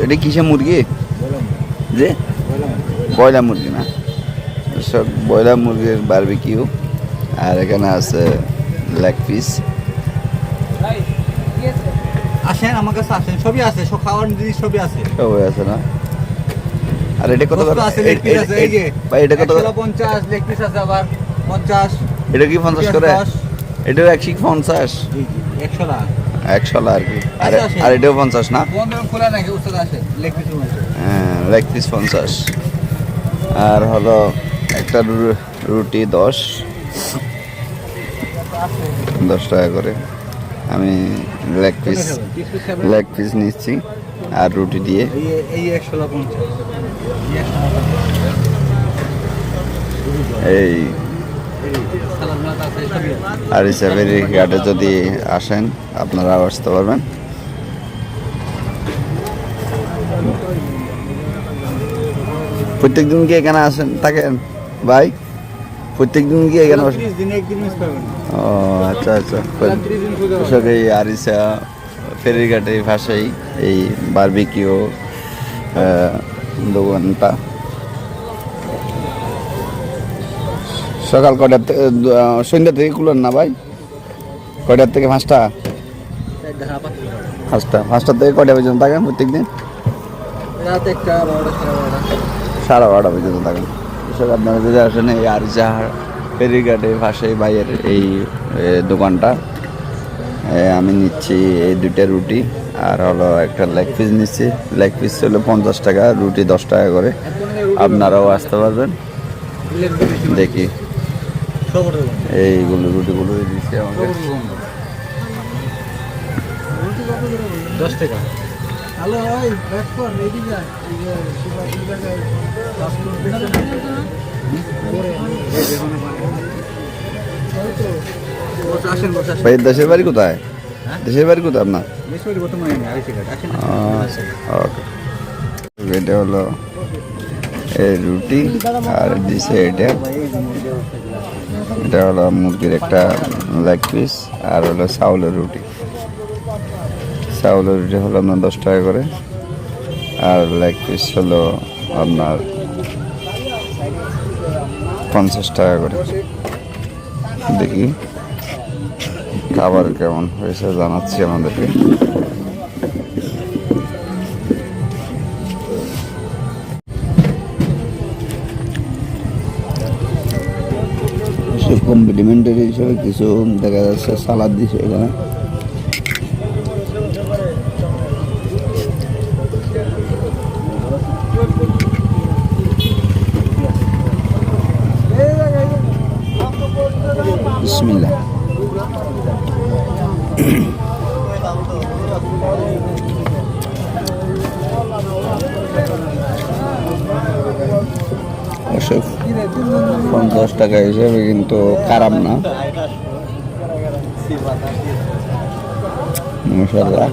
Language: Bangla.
এটা কিসে মুরগি? যে ব্রয়লার মুরগি না, সব ব্রয়লার মুরগির বারবিকিউ। আর এখানে আছে লেগ পিস। আসেন আমার কাছে, আসেন, সবই আছে, সব খাওয়ার জিনিস সবই আছে, সবই আছে না? আর এটা কত করে? আছে, লেগ পিস আছে, এই যে ভাই এটা কত? 150 লেগ পিস আছে, আবার 50। এটা কি 50 করে? এটাও 150? 100 না, 100 আর কি। আর এটাও 50 না? বন্ধ খোলা নাকি উস্তাদ? আসে লেগ পিস আছে, হ্যাঁ, লেগ পিস 50। আর হলো একটা রুটি 10 টাকা করে। আমি লেগ পিস নিচ্ছি আর রুটি দিয়ে। এই 150। এই আর হিসাবের ঘাটে যদি আসেন আপনারাও আসতে পারবেন। প্রত্যেকদিন কি এখানে আসেন থাকেন ভাই? প্রত্যেকদিন কি এখানে আসেন? ও আচ্ছা আচ্ছা। এই আরিসা ফেরিঘাটের পাশেই এই বারবিকিউ দোকানটা। সকাল কয়টার থেকে? সন্ধ্যা থেকে খুলেন না ভাই? কয়টার থেকে? 5টা? 5টা থেকে কয়টা পর্যন্ত থাকেন প্রত্যেকদিন? রাত 1টা, 12টা, 12:30 পর্যন্ত থাকেন। কৃষক আপনারা যদি আসেন এই আরিসা ফেরিঘাটের পাশেই ভাইয়ের এই দোকানটা। আমি নিচ্ছি এই 2টা রুটি আর হলো একটা লেগ পিস নিচ্ছি। লেগ পিস হলো 50 টাকা, রুটি 10 টাকা করে। আপনারাও আসতে পারবেন। দেখি এইগুলো রুটিগুলো দিচ্ছে আমাকে 10 টাকা। হ্যালো ভাই, ভাই দেশের বাড়ি কোথায়? দেশের বাড়ি কোথায় আপনার? ওকে, এটা হলো এই রুটি আর দিছে এটা হলো মুরগির একটা লেগ পিস আর হলো চাউলের রুটি। চাউলের রুটি হলো আপনার 10 টাকা করে আর লেগ পিস হলো আপনার 50 টাকা করে। দেখি খাবার কেমন হয়েছে জানাচ্ছি আমাদেরকে। কমপ্লিমেন্টারি হিসেবে কিছু দেখা যাচ্ছে সালাদ দিছে এখানে। বিসমিল্লাহ। অবশ্য 50 টাকা হিসেবে কিন্তু খারাপ না, মাশাআল্লাহ।